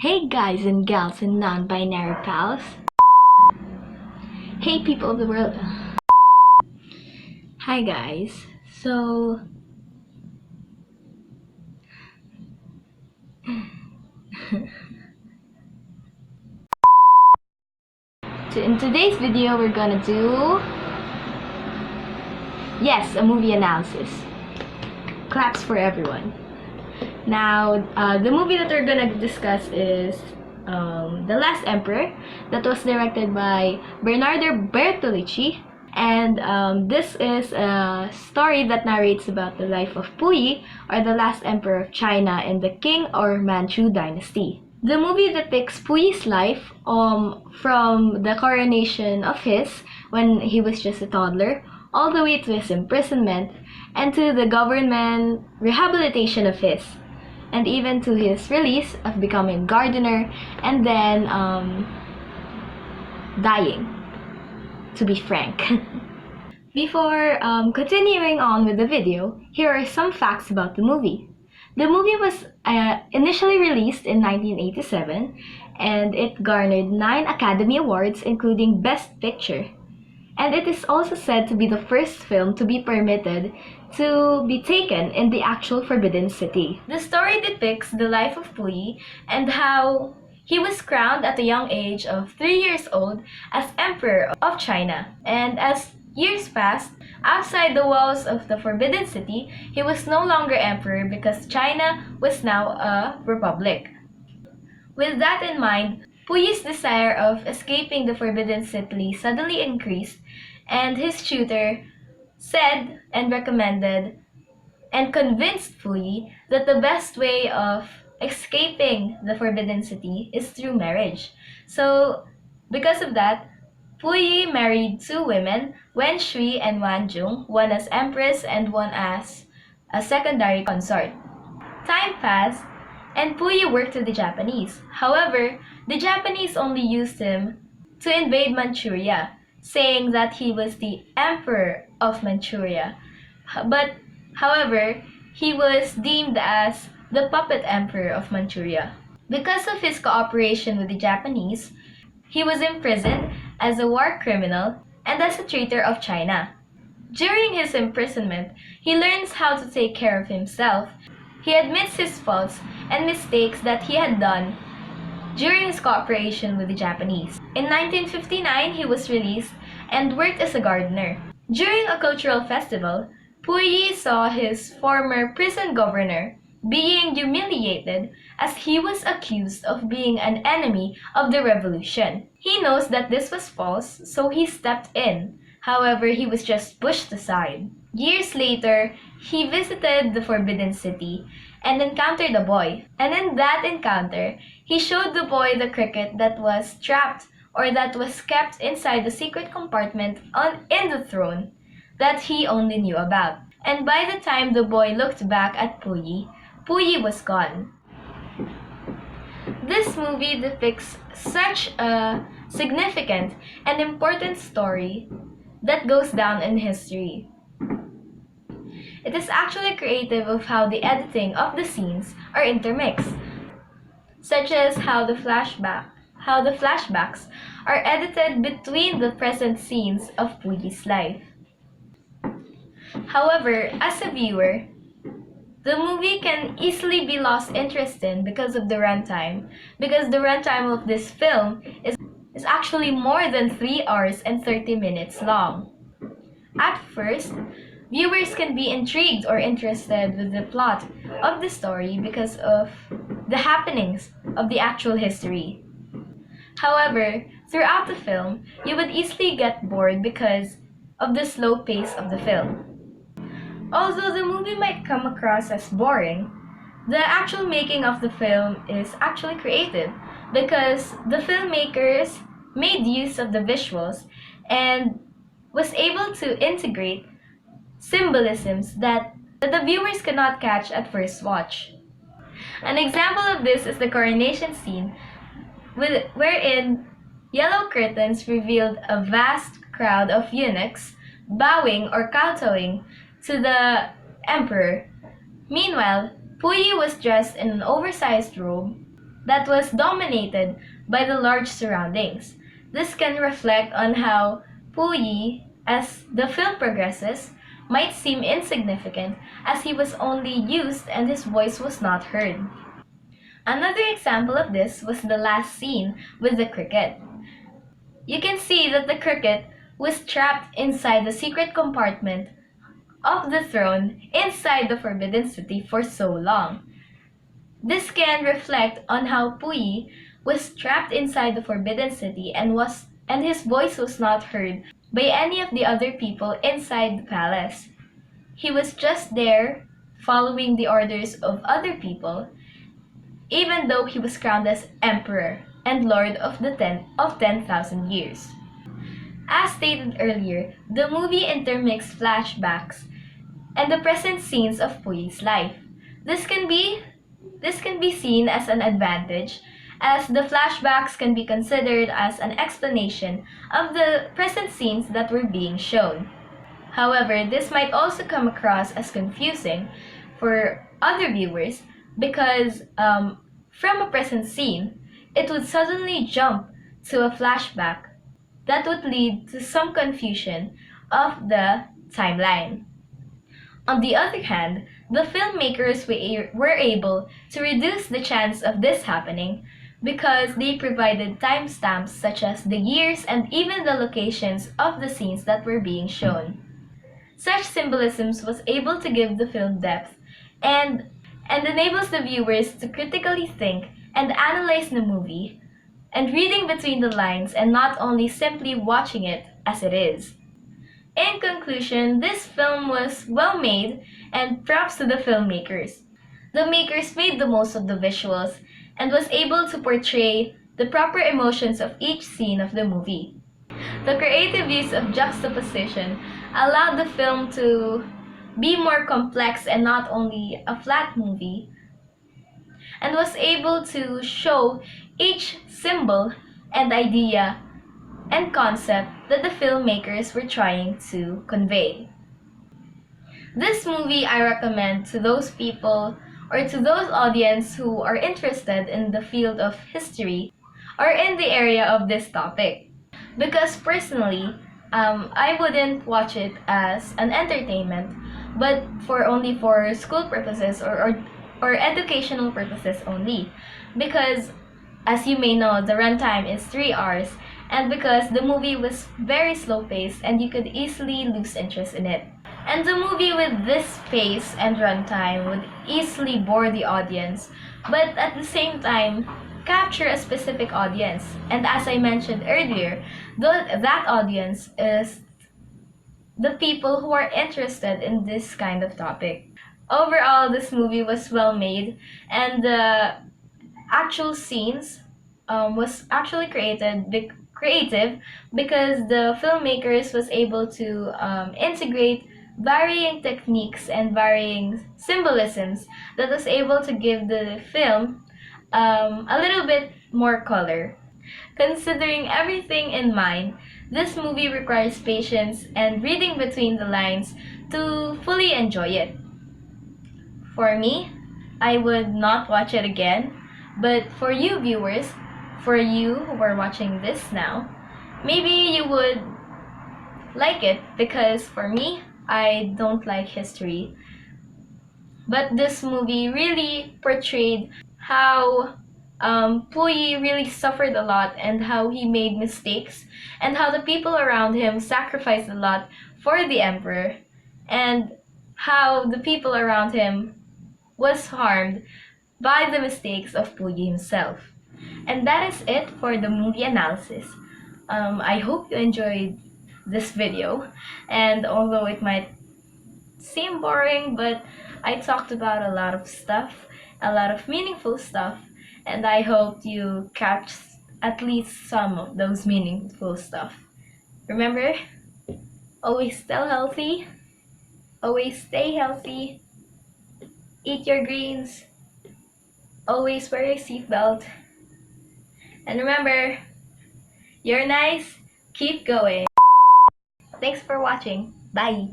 Hey guys and gals and non-binary pals. Hey people of the world. Hi guys. In today's video we're gonna do a movie analysis. Claps for everyone. Now, the movie that we're gonna discuss is The Last Emperor, that was directed by Bernardo Bertolucci, and this is a story that narrates about the life of Puyi, or the last emperor of China in the Qing or Manchu dynasty. The movie depicts Puyi's life from the coronation of his, when he was just a toddler, all the way to his imprisonment, and to the government rehabilitation of his, and even to his release of becoming a gardener, and then dying, to be frank. Before continuing on with the video, here are some facts about the movie. The movie was initially released in 1987, and it garnered 9 Academy Awards, including Best Picture. And it is also said to be the first film to be permitted to be taken in the actual Forbidden City. The story depicts the life of Puyi and how he was crowned at a young age of 3 years old as Emperor of China. And as years passed, outside the walls of the Forbidden City, he was no longer emperor because China was now a republic. With that in mind, Puyi's desire of escaping the Forbidden City suddenly increased, and his tutor said and recommended and convinced Puyi that the best way of escaping the Forbidden City is through marriage. So, because of that, Puyi married 2 women, Wen Shui and Wan Jung, one as empress and one as a secondary consort. Time passed, and Puyi worked with the Japanese. However, the Japanese only used him to invade Manchuria, saying that he was the Emperor of Manchuria. However, he was deemed as the puppet Emperor of Manchuria. Because of his cooperation with the Japanese, he was imprisoned as a war criminal and as a traitor of China. During his imprisonment, he learns how to take care of himself. He admits his faults and mistakes that he had done during his cooperation with the Japanese. In 1959, he was released and worked as a gardener. During a cultural festival, Puyi saw his former prison governor being humiliated as he was accused of being an enemy of the revolution. He knows that this was false, so he stepped in. However, he was just pushed aside. Years later, he visited the Forbidden City and encountered a boy. And in that encounter, he showed the boy the cricket that was trapped or that was kept inside the secret compartment in the throne that he only knew about. And by the time the boy looked back at Puyi, Puyi was gone. This movie depicts such a significant and important story that goes down in history. It is actually creative of how the editing of the scenes are intermixed, such as how the flashbacks are edited between the present scenes of Puyi's life. However, as a viewer, the movie can easily be lost interest in because of the runtime, because the runtime of this film is actually more than 3 hours and 30 minutes long. At first, viewers can be intrigued or interested with the plot of the story because of the happenings of the actual history. However, throughout the film, you would easily get bored because of the slow pace of the film. Although the movie might come across as boring, the actual making of the film is actually creative because the filmmakers made use of the visuals and was able to integrate symbolisms that the viewers could not catch at first watch. An example of this is the coronation scene, wherein yellow curtains revealed a vast crowd of eunuchs bowing or kowtowing to the emperor. Meanwhile, Puyi was dressed in an oversized robe that was dominated by the large surroundings. This can reflect on how Puyi, as the film progresses, might seem insignificant as he was only used and his voice was not heard. Another example of this was the last scene with the cricket. You can see that the cricket was trapped inside the secret compartment of the throne inside the Forbidden City for so long. This can reflect on how Puyi was trapped inside the Forbidden City and his voice was not heard by any of the other people inside the palace. He was just there following the orders of other people, even though he was crowned as emperor and lord of 10,000 years. As stated earlier, the movie intermixed flashbacks and the present scenes of Puyi's life. This can be seen as an advantage, as the flashbacks can be considered as an explanation of the present scenes that were being shown. However, this might also come across as confusing for other viewers because from a present scene, it would suddenly jump to a flashback that would lead to some confusion of the timeline. On the other hand, the filmmakers were able to reduce the chance of this happening because they provided timestamps such as the years and even the locations of the scenes that were being shown. Such symbolisms was able to give the film depth and enables the viewers to critically think and analyze the movie and reading between the lines and not only simply watching it as it is. In conclusion, this film was well made and props to the filmmakers. The makers made the most of the visuals and was able to portray the proper emotions of each scene of the movie. The creative use of juxtaposition allowed the film to be more complex and not only a flat movie, and was able to show each symbol and idea and concept that the filmmakers were trying to convey. This movie I recommend to those people or to those audience who are interested in the field of history or in the area of this topic. Because personally, I wouldn't watch it as an entertainment, but only for school purposes or educational purposes only. Because as you may know, the runtime is 3 hours, and because the movie was very slow paced and you could easily lose interest in it. And the movie with this pace and runtime would easily bore the audience, but at the same time, capture a specific audience. And as I mentioned earlier, that audience is the people who are interested in this kind of topic. Overall, this movie was well made, and the actual scenes was actually creative because the filmmakers was able to integrate varying techniques and varying symbolisms that was able to give the film a little bit more color. Considering everything in mind, this movie requires patience and reading between the lines to fully enjoy it. For me, I would not watch it again, but for you viewers, for you who are watching this now, maybe you would like it because for me, I don't like history. But this movie really portrayed how Puyi really suffered a lot and how he made mistakes and how the people around him sacrificed a lot for the emperor and how the people around him was harmed by the mistakes of Puyi himself. And that is it for the movie analysis. I hope you enjoyed this video, and although it might seem boring, but I talked about a lot of stuff, a lot of meaningful stuff, and I hope you catch at least some of those meaningful stuff. Remember, always stay healthy, always stay healthy, eat your greens, always wear your seatbelt, and remember, you're nice, keep going. Thanks for watching. Bye.